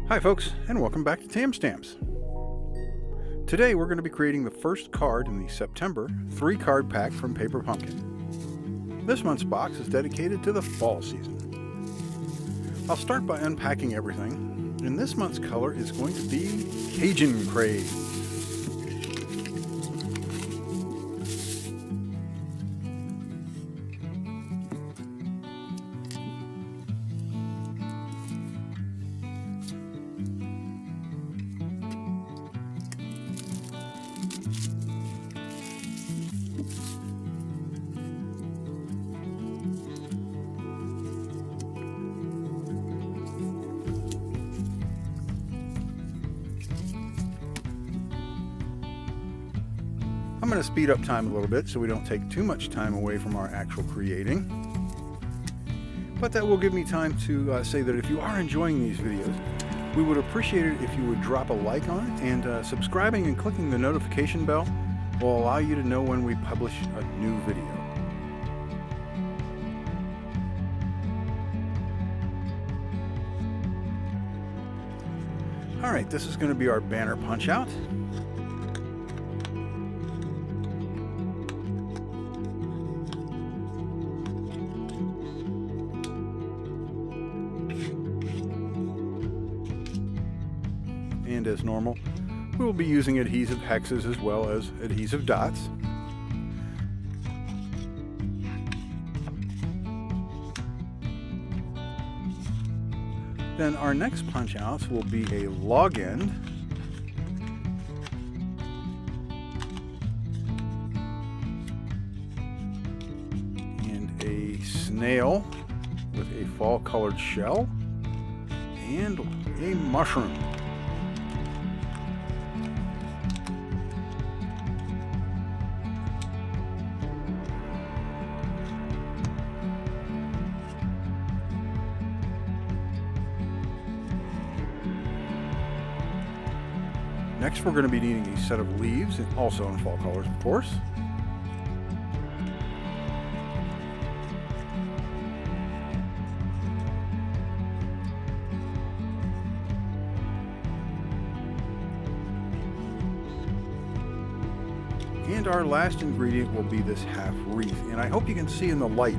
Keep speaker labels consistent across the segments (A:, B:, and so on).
A: Hi folks, and welcome back to Tam Stamps. Today we're going to be creating the first card in the September 3-card pack from Paper Pumpkin. This month's box is dedicated to the fall season. I'll start by unpacking everything, and this month's color is going to be Cajun Craze. I'm going to speed up time a little bit so we don't take too much time away from our actual creating. But that will give me time to say that if you are enjoying these videos, we would appreciate it if you would drop a like on it, and subscribing and clicking the notification bell will allow you to know when we publish a new video. Alright, this is going to be our banner punch out. And as normal, we will be using adhesive hexes as well as adhesive dots. Then our next punch outs will be a log end, and a snail with a fall colored shell, and a mushroom. Next, we're going to be needing a set of leaves, and also in fall colors, of course. And our last ingredient will be this half wreath. And I hope you can see in the light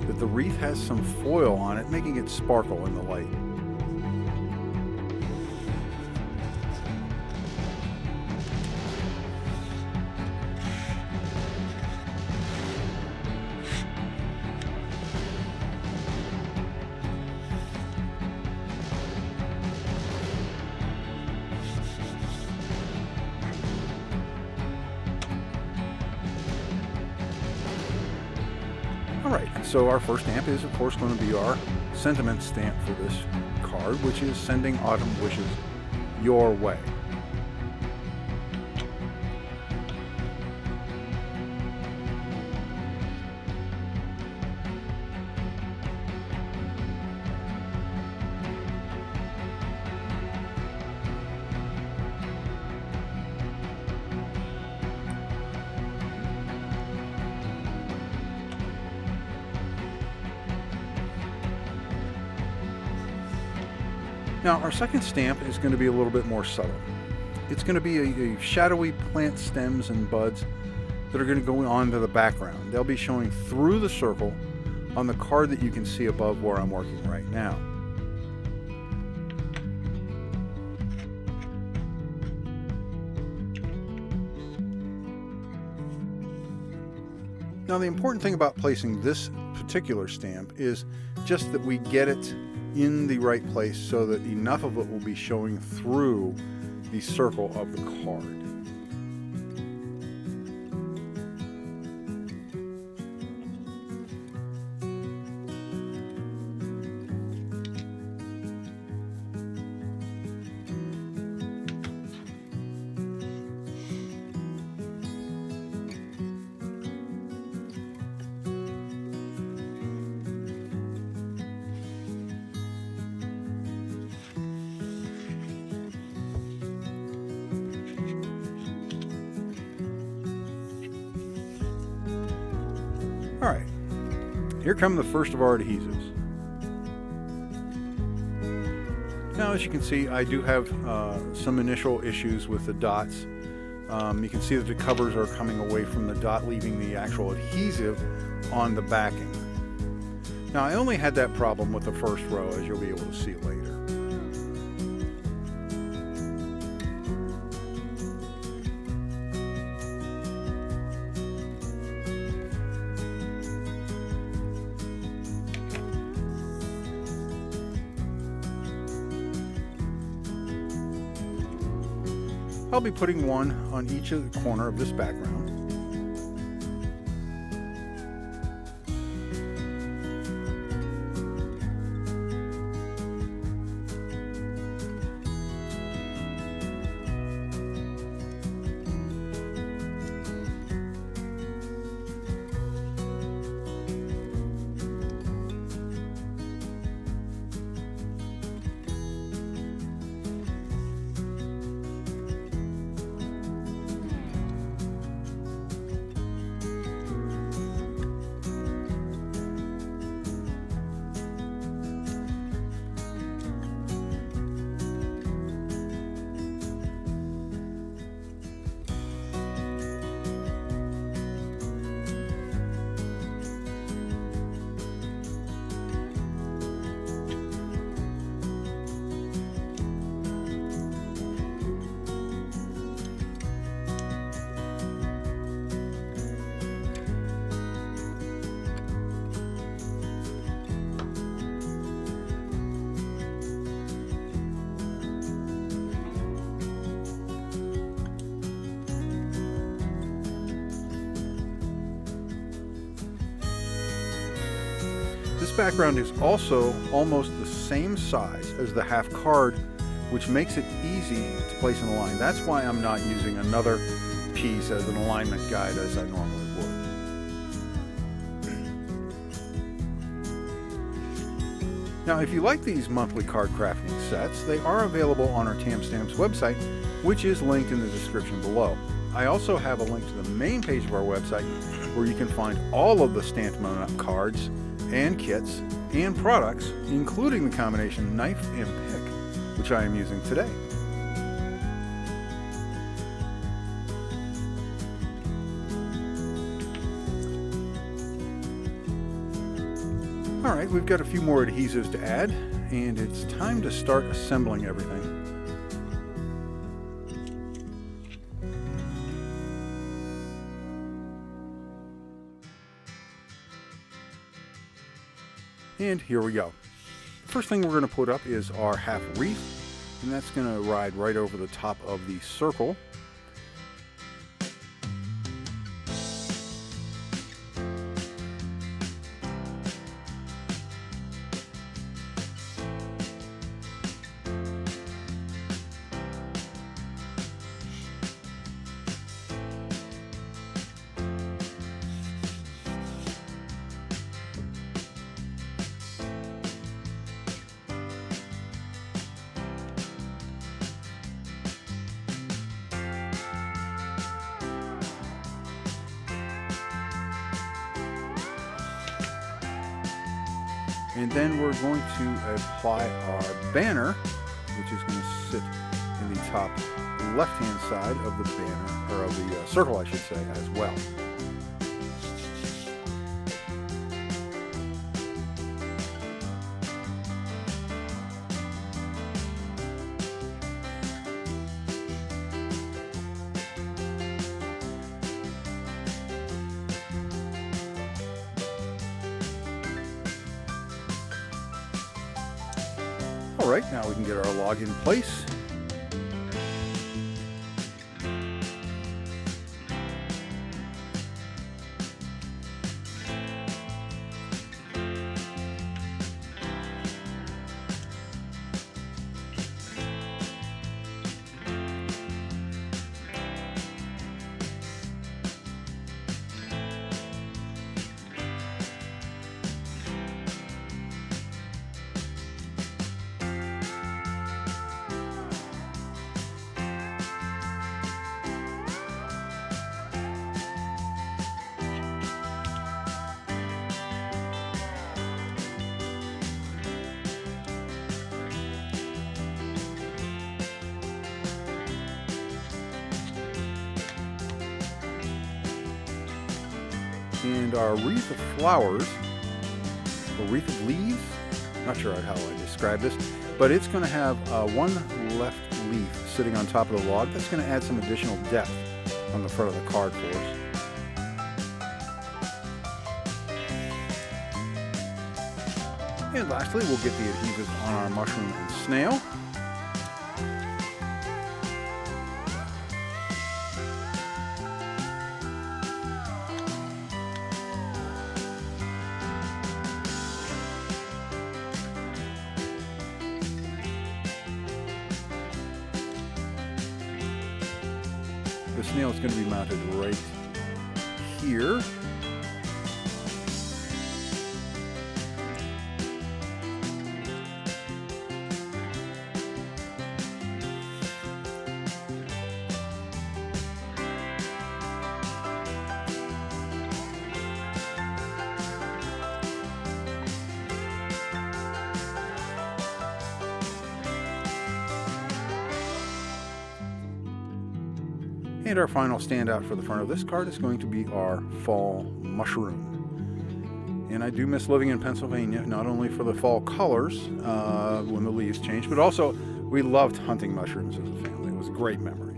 A: that the wreath has some foil on it, making it sparkle in the light. Alright, so our first stamp is of course going to be our sentiment stamp for this card, which is sending autumn wishes your way. Now, our second stamp is going to be a little bit more subtle. It's going to be a shadowy plant stems and buds that are going to go onto the background. They'll be showing through the circle on the card that you can see above where I'm working right now. Now, the important thing about placing this particular stamp is just that we get it in the right place so that enough of it will be showing through the circle of the card. Alright, here come the first of our adhesives. Now, as you can see, I do have some initial issues with the dots. You can see that the covers are coming away from the dot, leaving the actual adhesive on the backing. Now, I only had that problem with the first row, as you'll be able to see later. I'll be putting one on each of the corner of this background. This background is also almost the same size as the half card, which makes it easy to place in a line. That's why I'm not using another piece as an alignment guide as I normally would. Now, if you like these monthly card crafting sets, they are available on our Tam Stamps website, which is linked in the description below. I also have a link to the main page of our website where you can find all of the stamped mown-up cards and kits and products, including the combination knife and pick, which I am using today. Alright, we've got a few more adhesives to add, and it's time to start assembling everything. And here we go. The first thing we're going to put up is our half wreath, and that's going to ride right over the top of the circle. And then we're going to apply our banner, which is going to sit in the top left-hand side of the banner, or of the circle, I should say, as well. Alright, now we can get our log in place. And our wreath of flowers, or wreath of leaves, not sure how I describe this, but it's going to have one left leaf sitting on top of the log. That's going to add some additional depth on the front of the card for us. And lastly, we'll get the adhesive on our mushroom and snail. The snail is going to be mounted right here. And our final standout for the front of this card is going to be our fall mushroom. And I do miss living in Pennsylvania, not only for the fall colors when the leaves change, but also we loved hunting mushrooms as a family. It was a great memory.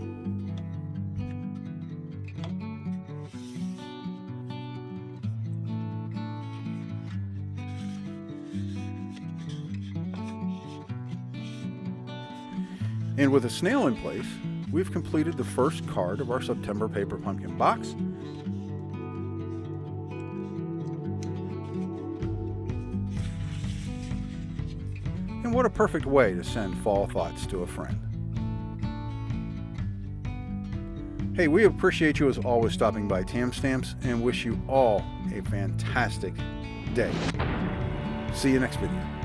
A: And with a snail in place, we've completed the first card of our September Paper Pumpkin box. And what a perfect way to send fall thoughts to a friend. Hey, we appreciate you as always stopping by Tam Stamps and wish you all a fantastic day. See you next video.